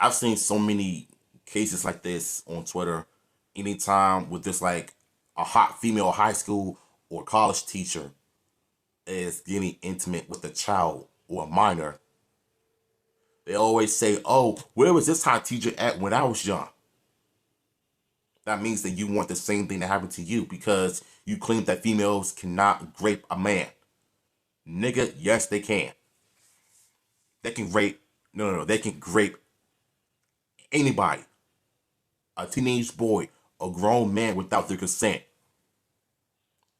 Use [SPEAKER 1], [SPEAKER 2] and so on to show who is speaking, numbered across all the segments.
[SPEAKER 1] I've seen so many cases like this on Twitter. Anytime with this like a hot female high school or college teacher is getting intimate with a child or a minor, they always say, "Oh, where was this hot teacher at when I was young?" That means that you want the same thing to happen to you because you claim that females cannot grape a man. Nigga, yes, they can. They can rape. No. They can grape anybody. A teenage boy, a grown man without their consent.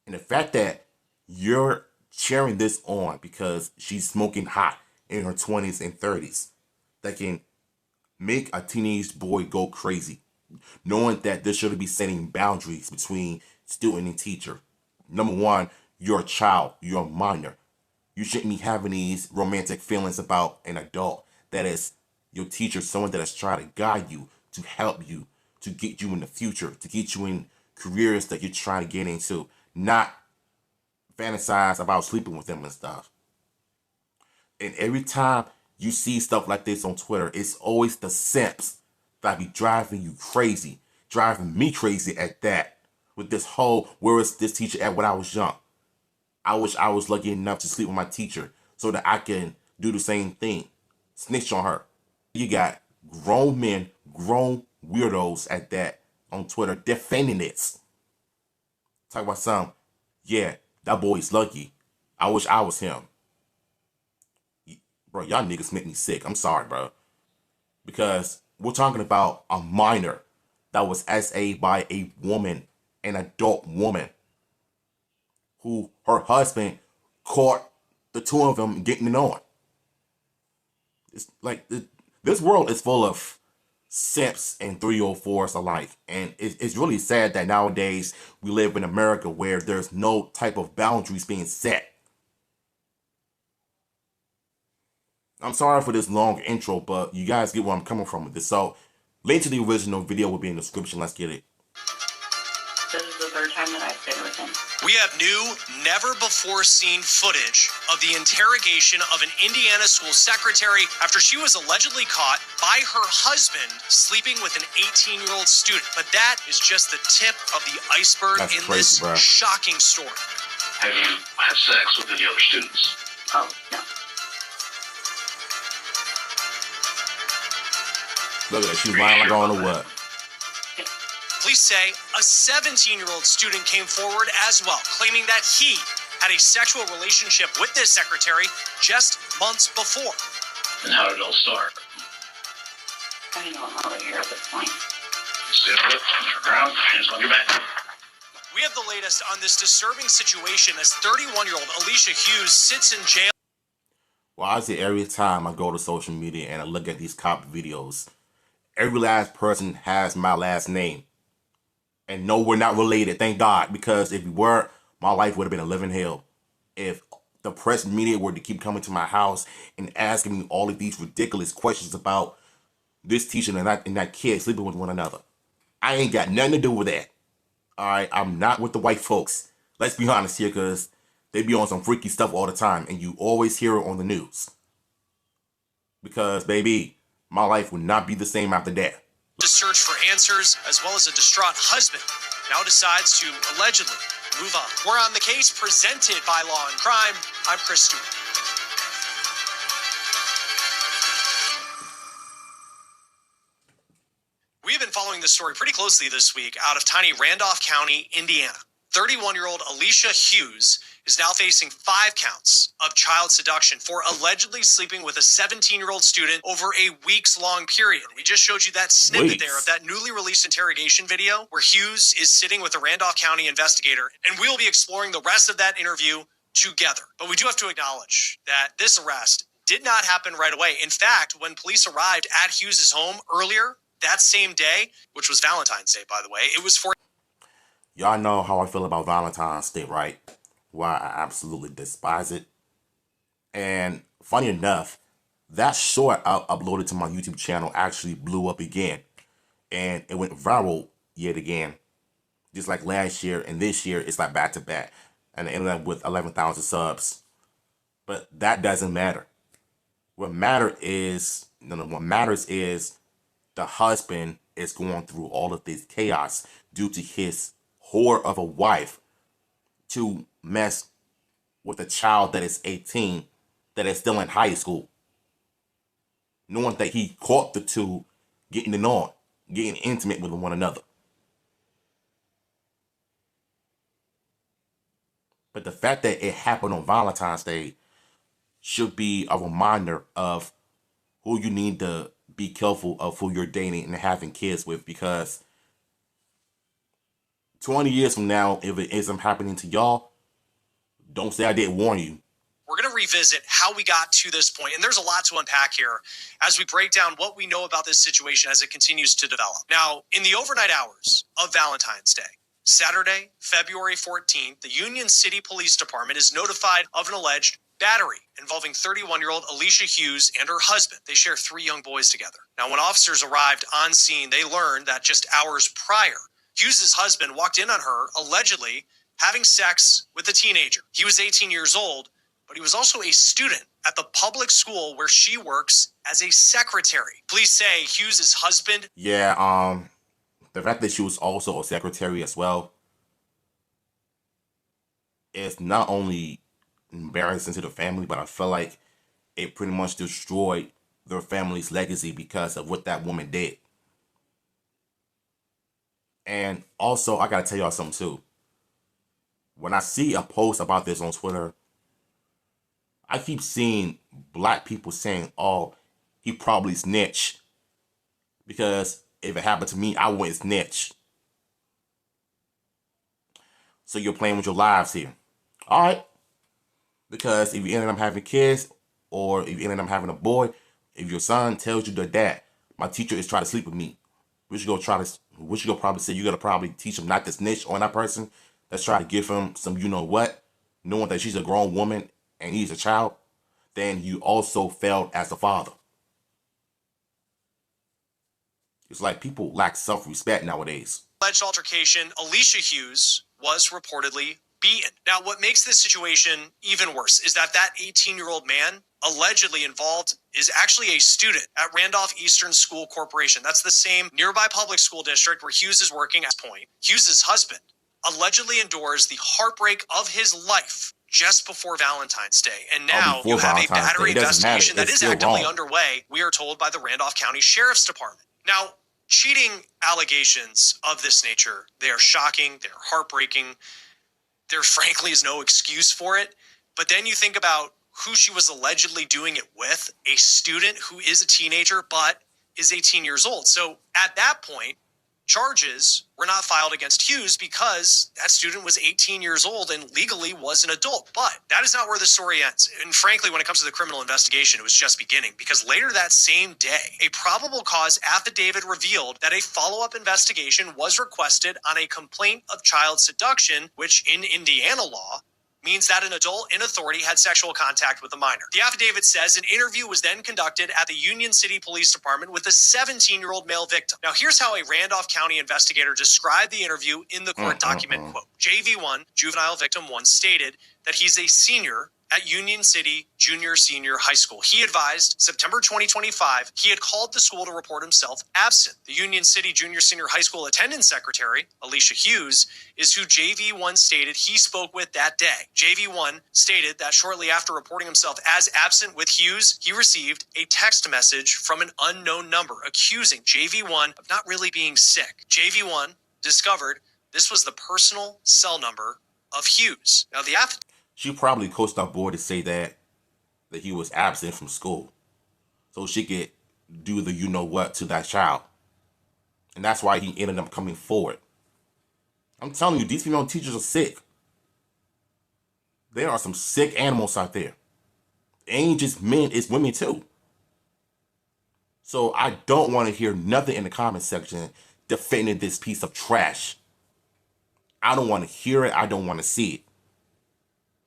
[SPEAKER 1] And the fact that you're cheering this on because she's smoking hot in her 20s and 30s, that can make a teenage boy go crazy, knowing that there should be setting boundaries between student and teacher. Number one, you're a child, you're a minor. You shouldn't be having these romantic feelings about an adult that is your teacher, someone that is trying to guide you, to help you, to get you in the future, to get you in careers that you're trying to get into, not fantasize about sleeping with them and stuff. And every time you see stuff like this on Twitter, it's always the simps that be driving you crazy, driving me crazy at that. With this whole, where was this teacher at when I was young? I wish I was lucky enough to sleep with my teacher so that I can do the same thing. Snitch on her. You got grown men, grown weirdos at that on Twitter defending this. Talk about some, yeah, that boy's lucky. I wish I was him. Bro, y'all niggas make me sick. I'm sorry, bro. Because we're talking about a minor that was SA'd by a woman, an adult woman, who her husband caught the two of them getting it on. It's like this world is full of simps and 304s alike. And it's really sad that nowadays we live in America where there's no type of boundaries being set. I'm sorry for this long intro, but you guys get where I'm coming from with this. So, link to the original video will be in the description. Let's get it.
[SPEAKER 2] This is the third time that I've stayed with him.
[SPEAKER 3] We have new, never-before-seen footage of the interrogation of an Indiana school secretary after she was allegedly caught by her husband sleeping with an 18-year-old student. But that is just the tip of the iceberg.
[SPEAKER 1] That's
[SPEAKER 3] in
[SPEAKER 1] crazy,
[SPEAKER 3] this
[SPEAKER 1] bro.
[SPEAKER 3] shocking story.
[SPEAKER 4] Have you had sex with any other students?
[SPEAKER 2] Oh, no.
[SPEAKER 1] Look at that. She's lying like on the what?
[SPEAKER 3] Police say a 17-year-old student came forward as well, claiming that he had a sexual relationship with this secretary just months before.
[SPEAKER 4] And how did it all start?
[SPEAKER 2] I don't know I'm over here at this point.
[SPEAKER 4] Stand up, turn around, hands on your back.
[SPEAKER 3] We have the latest on this disturbing situation as 31-year-old Alicia Hughes sits in jail.
[SPEAKER 1] Well, I say every time I go to social media and I look at these cop videos, every last person has my last name. And no, we're not related, thank God, because if we were, my life would have been a living hell. If the press media were to keep coming to my house and asking me all of these ridiculous questions about this teacher and that kid sleeping with one another. I ain't got nothing to do with that. All right, I'm not with the white folks. Let's be honest here, because they be on some freaky stuff all the time, and you always hear it on the news. Because, baby, my life would not be the same after that.
[SPEAKER 3] To search for answers, as well as a distraught husband now decides to allegedly move on. We're on the case presented by Law and Crime. I'm Chris Stewart. We've been following this story pretty closely this week out of tiny Randolph County, Indiana. 31-year-old Alicia Hughes is now facing 5 counts of child seduction for allegedly sleeping with a 17-year-old student over a weeks-long period. We just showed you that snippet there of that newly released interrogation video where Hughes is sitting with a Randolph County investigator, and we'll be exploring the rest of that interview together. But we do have to acknowledge that this arrest did not happen right away. In fact, when police arrived at Hughes' home earlier that same day, which was Valentine's Day, by the way, it was for...
[SPEAKER 1] Y'all know how I feel about Valentine's Day, right? Why I absolutely despise it. And funny enough, that short I uploaded to my YouTube channel actually blew up again. And it went viral yet again. Just like last year and this year, it's like back to back. And it ended up with 11,000 subs. But that doesn't matter. What matters is the husband is going through all of this chaos due to his whore of a wife to mess with a child that is 18 that is still in high school, knowing that he caught the two getting it on, getting intimate with one another. But the fact that it happened on Valentine's Day should be a reminder of who you need to be careful of, who you're dating and having kids with, because 20 years from now, if it isn't happening to y'all, don't say I didn't warn you.
[SPEAKER 3] We're going to revisit how we got to this point, and there's a lot to unpack here as we break down what we know about this situation as it continues to develop. Now, in the overnight hours of Valentine's Day, Saturday, February 14th, the Union City Police Department is notified of an alleged battery involving 31-year-old Alicia Hughes and her husband. They share 3 young boys together. Now, when officers arrived on scene, they learned that just hours prior, Hughes' husband walked in on her, allegedly having sex with a teenager. He was 18 years old, but he was also a student at the public school where she works as a secretary. Police say Hughes' husband...
[SPEAKER 1] Yeah, the fact that she was also a secretary as well is not only embarrassing to the family, but I feel like it pretty much destroyed their family's legacy because of what that woman did. And also, I gotta tell y'all something too. When I see a post about this on Twitter, I keep seeing black people saying, oh, he probably snitched. Because if it happened to me, I wouldn't snitch. So you're playing with your lives here. Alright. Because if you end up having kids, or if you end up having a boy, if your son tells you that, Dad, my teacher is trying to sleep with me, what you gonna probably say? You gotta probably teach him not to snitch on that person that's trying to give him some you know what, knowing that she's a grown woman and he's a child. Then you also failed as a father. It's like people lack self-respect nowadays.
[SPEAKER 3] Alleged altercation, Alicia Hughes was reportedly beaten. Now, what makes this situation even worse is that 18-year-old man allegedly involved is actually a student at Randolph Eastern School Corporation. That's the same nearby public school district where Hughes is working at this point. Hughes' husband allegedly endures the heartbreak of his life just before Valentine's Day. And now you have a battery investigation that is actively underway, we are told, by the Randolph County Sheriff's Department. Now, cheating allegations of this nature, they are shocking, they're heartbreaking. There frankly is no excuse for it. But then you think about who she was allegedly doing it with, a student who is a teenager but is 18 years old. So at that point, charges were not filed against Hughes because that student was 18 years old and legally was an adult. But that is not where the story ends. And frankly, when it comes to the criminal investigation, it was just beginning, because later that same day, a probable cause affidavit revealed that a follow-up investigation was requested on a complaint of child seduction, which in Indiana law means that an adult in authority had sexual contact with a minor. The affidavit says an interview was then conducted at the Union City Police Department with a 17-year-old male victim. Now, here's how a Randolph County investigator described the interview in the court document. Quote, JV1, juvenile victim 1, stated that he's a senior at Union City Junior-Senior High School. He advised September 2025 he had called the school to report himself absent. The Union City Junior-Senior High School attendance secretary, Alicia Hughes, is who JV1 stated he spoke with that day. JV1 stated that shortly after reporting himself as absent with Hughes, he received a text message from an unknown number accusing JV1 of not really being sick. JV1 discovered this was the personal cell number of Hughes. Now, the affidavit...
[SPEAKER 1] She probably coached our boy to say that he was absent from school so she could do the you know what to that child. And that's why he ended up coming forward. I'm telling you, these female teachers are sick. There are some sick animals out there. It ain't just men, it's women too. So I don't want to hear nothing in the comment section defending this piece of trash. I don't want to hear it. I don't want to see it.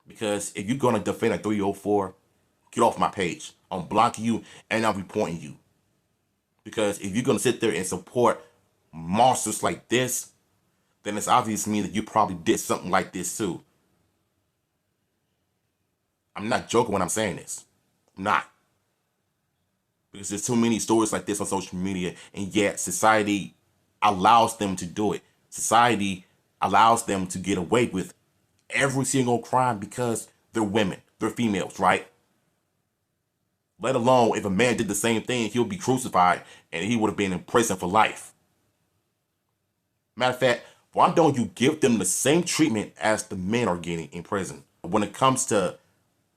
[SPEAKER 1] Because if you're going to defend a 304, get off my page. I'm blocking you and I'm reporting you. Because if you're going to sit there and support monsters like this, then it's obvious to me that you probably did something like this too. I'm not joking when I'm saying this. I'm not. Because there's too many stories like this on social media, and yet society allows them to do it. Society allows them to get away with every single crime because they're women, they're females, right? Let alone if a man did the same thing, he'll be crucified and he would have been in prison for life. Matter of fact, why don't you give them the same treatment as the men are getting in prison when it comes to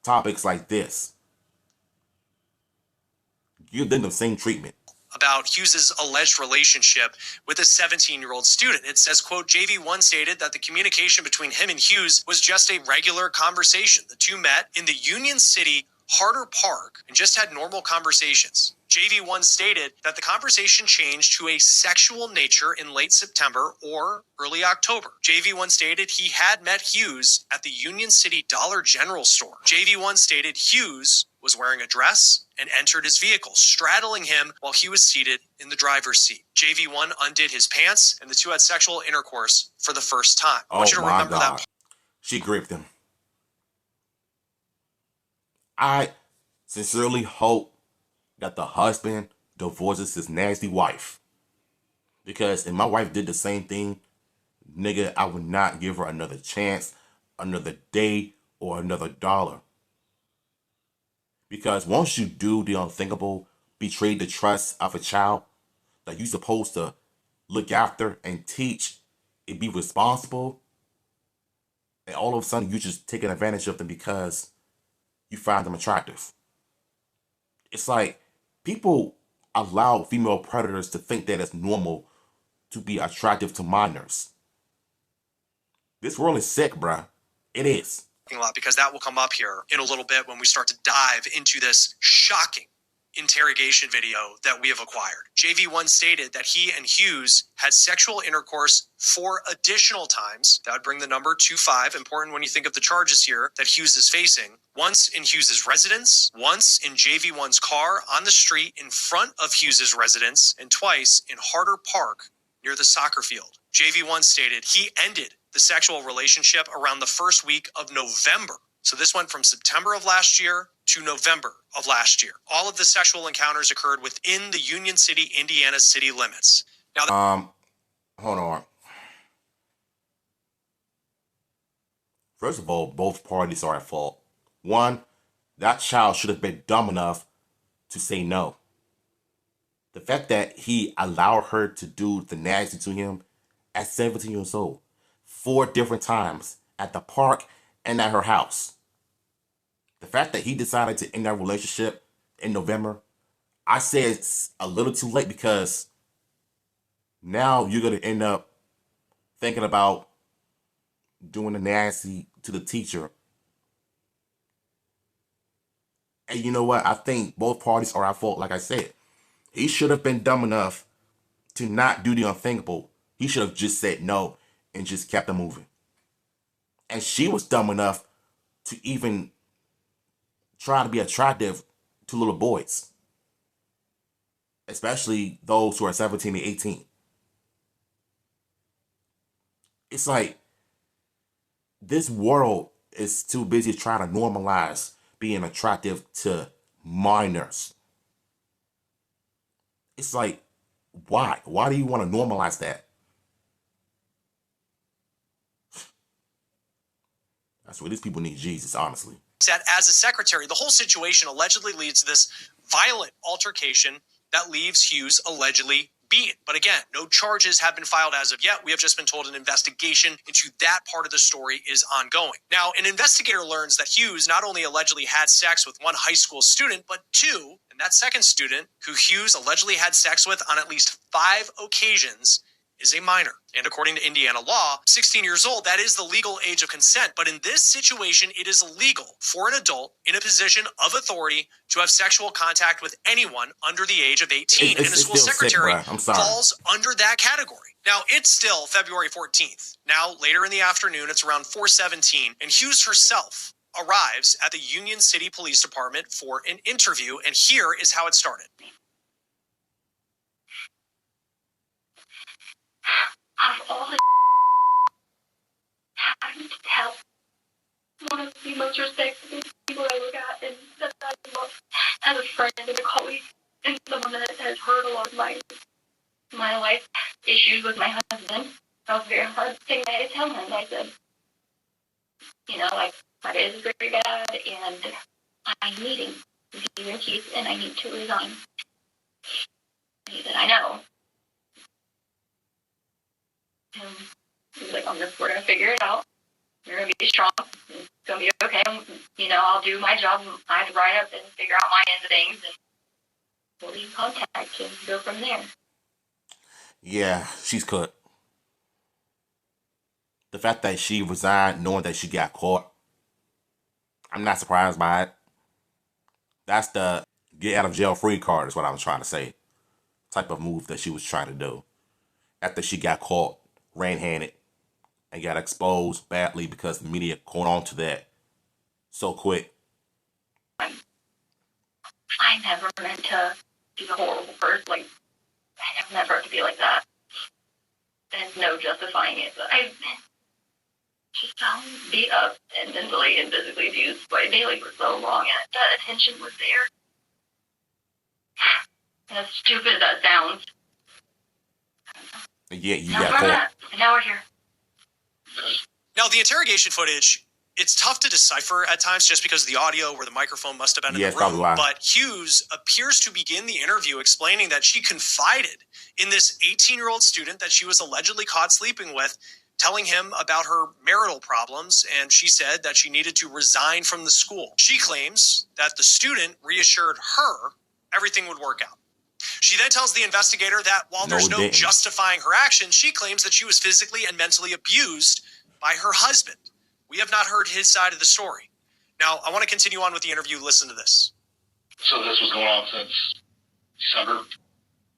[SPEAKER 1] topics like this? Give them the same treatment.
[SPEAKER 3] About Hughes's alleged relationship with a 17-year-old student. It says, quote, JV1 stated that the communication between him and Hughes was just a regular conversation. The two met in the Union City Harder Park and just had normal conversations. JV1 stated that the conversation changed to a sexual nature in late September or early October. JV1 stated he had met Hughes at the Union City Dollar General store. JV1 stated Hughes was wearing a dress and entered his vehicle, straddling him while he was seated in the driver's seat. JV1 undid his pants and the two had sexual intercourse for the first time. I want you to remember that.
[SPEAKER 1] She gripped him. I sincerely hope that the husband divorces his nasty wife. Because if my wife did the same thing, nigga, I would not give her another chance, another day, or another dollar. Because once you do the unthinkable, betray the trust of a child that you're supposed to look after and teach and be responsible, and all of a sudden you just taking advantage of them because you find them attractive. It's like people allow female predators to think that it's normal to be attractive to minors. This world is sick, bruh. It is.
[SPEAKER 3] Because that will come up here in a little bit when we start to dive into this shocking interrogation video that we have acquired. JV1 stated that he and Hughes had sexual intercourse 4 additional times. That would bring the number to 5. Important when you think of the charges here that Hughes is facing. Once in Hughes's residence, once in JV1's car on the street in front of Hughes's residence, and twice in Harder Park near the soccer field. JV1 stated he ended the sexual relationship around the first week of November. So this went from September of last year to November of last year. All of the sexual encounters occurred within the Union City, Indiana city limits. Now,
[SPEAKER 1] hold on. First of all, both parties are at fault. One, that child should have been dumb enough to say no. The fact that he allowed her to do the nasty to him at 17 years old, 4 different times at the park and at her house. The fact that he decided to end that relationship in November, I say it's a little too late because now you're going to end up thinking about doing the nasty to the teacher. And you know what? I think both parties are at fault, like I said. He should have been dumb enough to not do the unthinkable. He should have just said no and just kept it moving. And she was dumb enough to even try to be attractive to little boys. Especially those who are 17 and 18. It's like this world is too busy trying to normalize being attractive to minors. It's like, why? Why do you want to normalize that? That's where these people need Jesus, honestly.
[SPEAKER 3] Said as a secretary, the whole situation allegedly leads to this violent altercation that leaves Hughes allegedly beaten. But again, no charges have been filed as of yet. We have just been told an investigation into that part of the story is ongoing. Now, an investigator learns that Hughes not only allegedly had sex with one high school student, but 2, and that second student, who Hughes allegedly had sex with on at least 5 occasions, is a minor. And according to Indiana law, 16 years old, that is the legal age of consent. But in this situation, it is illegal for an adult in a position of authority to have sexual contact with anyone under the age of 18. And the school secretary falls under that category. Now, it's still February 14th. Now, later in the afternoon, it's around 4:17, and Hughes herself arrives at the Union City Police Department for an interview, and here is how it started.
[SPEAKER 2] Out of all the having to tell one of the most respected people I look at and that I love as a friend and a colleague and someone that has heard a lot of my life issues with my husband. That was a very hard thing I had to tell him. I said, like, my day is very bad, and I'm meeting with you and Keith, and I need to resign. And he said, I know. And he was like, we're going to figure it out. You're going to be strong. It's going to be okay. I'll do my job. I have to write up and figure out my end of things, and we'll be in contact and go from there.
[SPEAKER 1] Yeah, she's cooked. The fact that she resigned knowing that she got caught, I'm not surprised by it. That's the get out of jail free card is what I was trying to say. Type of move that she was trying to do. After she got caught red-handed and got exposed badly because the media caught on to that so quick.
[SPEAKER 2] I never meant to be a horrible person. Like, I never meant for it to be like that. There's no justifying it, but I just felt beat up and mentally and physically abused by Bailey for so long, and that attention was there. And as stupid as that sounds.
[SPEAKER 1] Yeah, you got caught.
[SPEAKER 2] And now we're here.
[SPEAKER 3] Now, the interrogation footage, it's tough to decipher at times just because of the audio where the microphone must have been in the room. But Hughes appears to begin the interview explaining that she confided in this 18-year-old student that she was allegedly caught sleeping with, telling him about her marital problems, and she said that she needed to resign from the school. She claims that the student reassured her everything would work out. She then tells the investigator that while there's no justifying her actions, she claims that she was physically and mentally abused by her husband. We have not heard his side of the story. Now, I want to continue on with the interview. Listen to this.
[SPEAKER 4] So this was going on since December?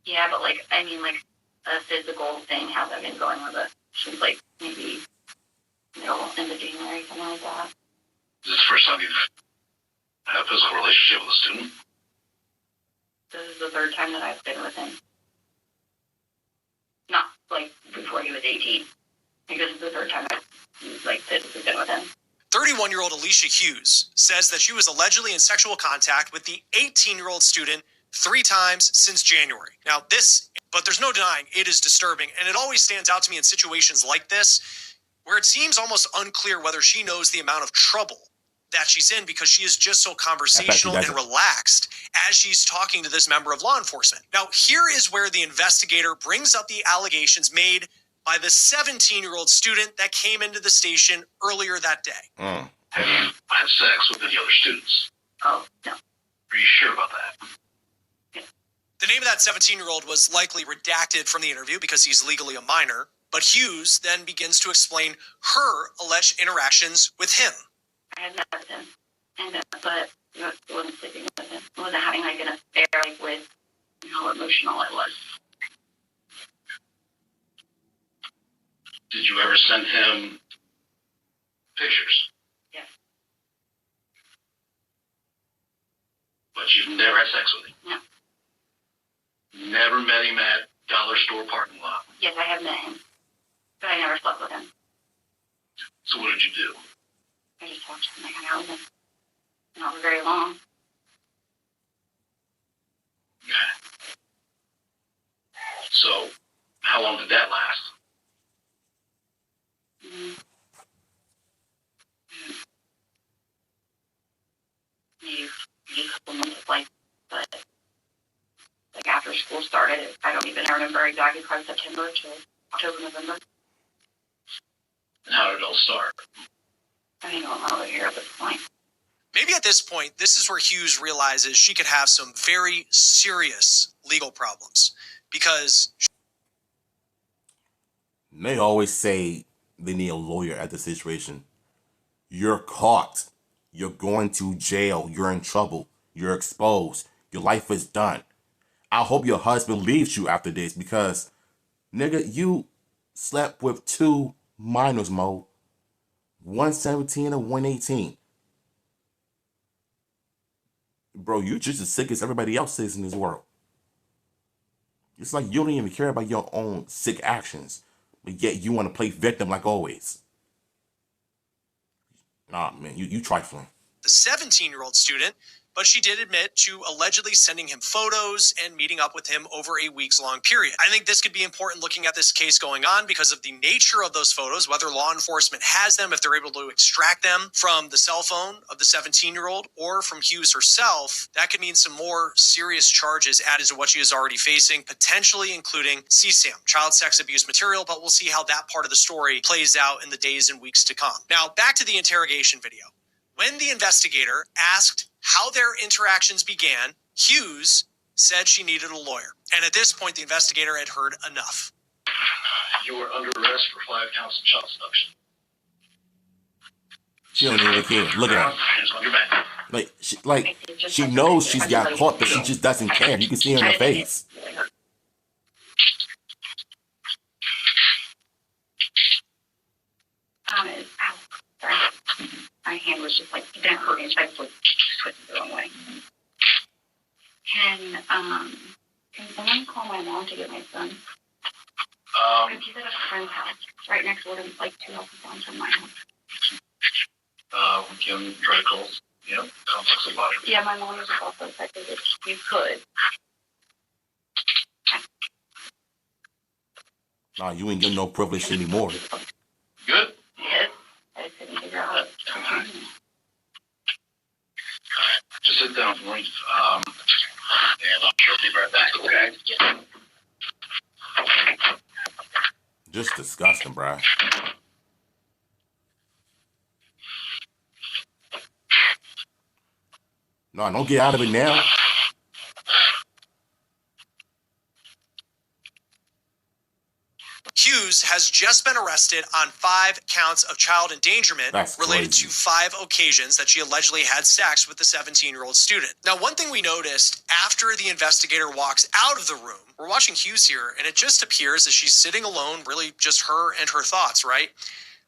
[SPEAKER 2] Yeah, but a physical thing hasn't been going with it since maybe end of January, something like that.
[SPEAKER 4] Is this the first time you've had a physical relationship with a student?
[SPEAKER 2] This is the third time that I've been with him. Not before he was 18. I think this is the third time I've physically been with him.
[SPEAKER 3] 31-year-old Alicia Hughes says that she was allegedly in sexual contact with the 18-year-old student 3 times since January. Now but there's no denying it is disturbing, and it always stands out to me in situations like this where it seems almost unclear whether she knows the amount of trouble that she's in because she is just so conversational and relaxed as she's talking to this member of law enforcement. Now, here is where the investigator brings up the allegations made by the 17-year-old student that came into the station earlier that day.
[SPEAKER 4] Have you had sex with any other students?
[SPEAKER 2] Oh, no.
[SPEAKER 4] Are you sure about that?
[SPEAKER 3] The name of that 17-year-old was likely redacted from the interview because he's legally a minor, but Hughes then begins to explain her alleged interactions with him.
[SPEAKER 2] I had met with him, but it wasn't sleeping with him. I wasn't having an affair with how emotional I was.
[SPEAKER 4] Did you ever send him pictures?
[SPEAKER 2] Yes.
[SPEAKER 4] But you've never had sex with him?
[SPEAKER 2] No.
[SPEAKER 4] Never met him at dollar store parking lot?
[SPEAKER 2] Yes, I have met him, but I never slept with him.
[SPEAKER 4] So what did you do?
[SPEAKER 2] I just watched him. I hung out with him. Not very long.
[SPEAKER 4] Okay. So, how long did that last?
[SPEAKER 2] Maybe a couple months, but after school started, I don't even remember exactly, probably September to October, November.
[SPEAKER 4] And how did it all start?
[SPEAKER 2] I don't know here at this point.
[SPEAKER 3] Maybe at this point, this is where Hughes realizes she could have some very serious legal problems because
[SPEAKER 1] they always say they need a lawyer at the situation. You're caught. You're going to jail. You're in trouble. You're exposed. Your life is done. I hope your husband leaves you after this because, nigga, you slept with 2 minors, Mo. 117 and 118. Bro, you're just as sick as everybody else is in this world. It's like you don't even care about your own sick actions, but yet you want to play victim like always. Nah, man, you trifling.
[SPEAKER 3] The 17-year-old student but she did admit to allegedly sending him photos and meeting up with him over a weeks-long period. I think this could be important looking at this case going on because of the nature of those photos, whether law enforcement has them, if they're able to extract them from the cell phone of the 17-year-old or from Hughes herself. That could mean some more serious charges added to what she is already facing, potentially including CSAM, child sex abuse material, but we'll see how that part of the story plays out in the days and weeks to come. Now, back to the interrogation video. When the investigator asked how their interactions began, Hughes said she needed a lawyer. And at this point, the investigator had heard enough.
[SPEAKER 4] You were under arrest for 5 counts of child seduction.
[SPEAKER 1] She don't even care. Look at her.
[SPEAKER 4] Hands on your back.
[SPEAKER 1] She knows she's got caught, but she just doesn't care. You can see her in her face.
[SPEAKER 2] Sorry. My hand was just like, it didn't hurt me, so I just like twisted the wrong way. Can someone call my mom to get my son? He's at a friend's house, right next door to like 2 houses down from my house.
[SPEAKER 4] We can try to call, complex about it.
[SPEAKER 2] Yeah, my mom was also affected if you could.
[SPEAKER 1] Nah, you ain't getting no privilege anymore.
[SPEAKER 4] Good?
[SPEAKER 2] Yes. I just couldn't figure out what to do.
[SPEAKER 4] Alright. Just sit down for me. And I'll be right back, okay?
[SPEAKER 2] Yeah.
[SPEAKER 1] Just disgusting, bruh. No, don't get out of it now.
[SPEAKER 3] Hughes has just been arrested on 5 counts of child endangerment related to 5 occasions that she allegedly had sex with the 17-year-old student. Now, one thing we noticed after the investigator walks out of the room, we're watching Hughes here, and it just appears that she's sitting alone, really just her and her thoughts, right?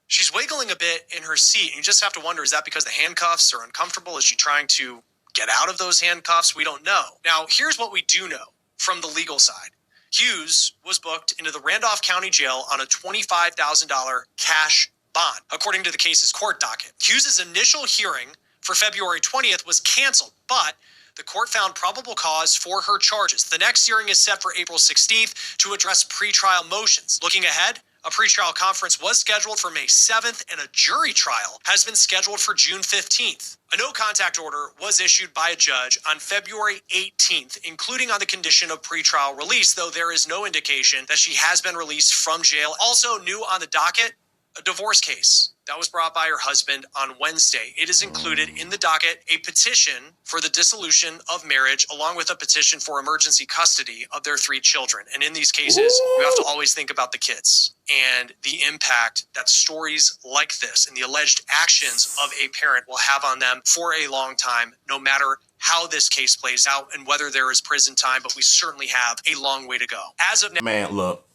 [SPEAKER 3] She's wiggling a bit in her seat, and you just have to wonder, is that because the handcuffs are uncomfortable? Is she trying to get out of those handcuffs? We don't know. Now, here's what we do know from the legal side. Hughes was booked into the Randolph County Jail on a $25,000 cash bond, according to the case's court docket. Hughes' initial hearing for February 20th was canceled, but the court found probable cause for her charges. The next hearing is set for April 16th to address pretrial motions. Looking ahead, a pretrial conference was scheduled for May 7th, and a jury trial has been scheduled for June 15th. A no-contact order was issued by a judge on February 18th, including on the condition of pretrial release, though there is no indication that she has been released from jail. Also new on the docket, a divorce case that was brought by her husband on Wednesday. It is included in the docket a petition for the dissolution of marriage, along with a petition for emergency custody of their 3 children. And in these cases, you have to always think about the kids and the impact that stories like this and the alleged actions of a parent will have on them for a long time, no matter how this case plays out and whether there is prison time. But we certainly have a long way to go. As of now,
[SPEAKER 1] Man, look.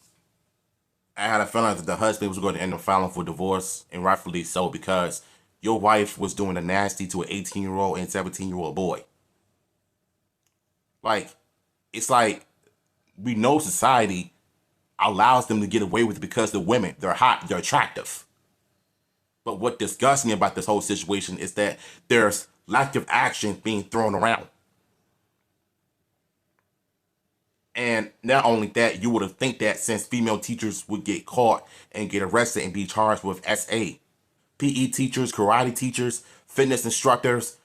[SPEAKER 1] I had a feeling that the husband was going to end up filing for divorce, and rightfully so, because your wife was doing the nasty to an 18-year-old and 17-year-old boy. It's like we know society allows them to get away with it because they're women. They're hot. They're attractive. But what disgusts me about this whole situation is that there's lack of action being thrown around. And not only that, you would have think that since female teachers would get caught and get arrested and be charged with SA, PE teachers, karate teachers, fitness instructors,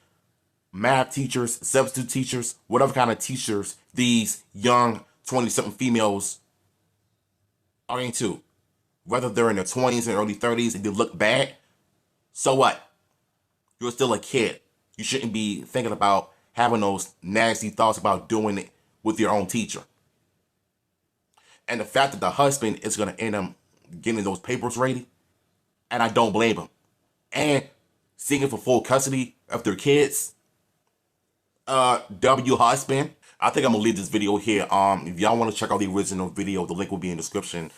[SPEAKER 1] math teachers, substitute teachers, whatever kind of teachers these young 20-something females are into, whether they're in their 20s and early 30s and they look bad, so what? You're still a kid. You shouldn't be thinking about having those nasty thoughts about doing it with your own teacher. And the fact that the husband is going to end up getting those papers ready, and I don't blame him, and seeking for full custody of their kids, W husband. I think I'm going to leave this video here. If y'all want to check out the original video, the link will be in the description.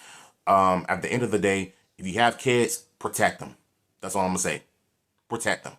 [SPEAKER 1] At the end of the day, if you have kids, protect them. That's all I'm going to say. Protect them.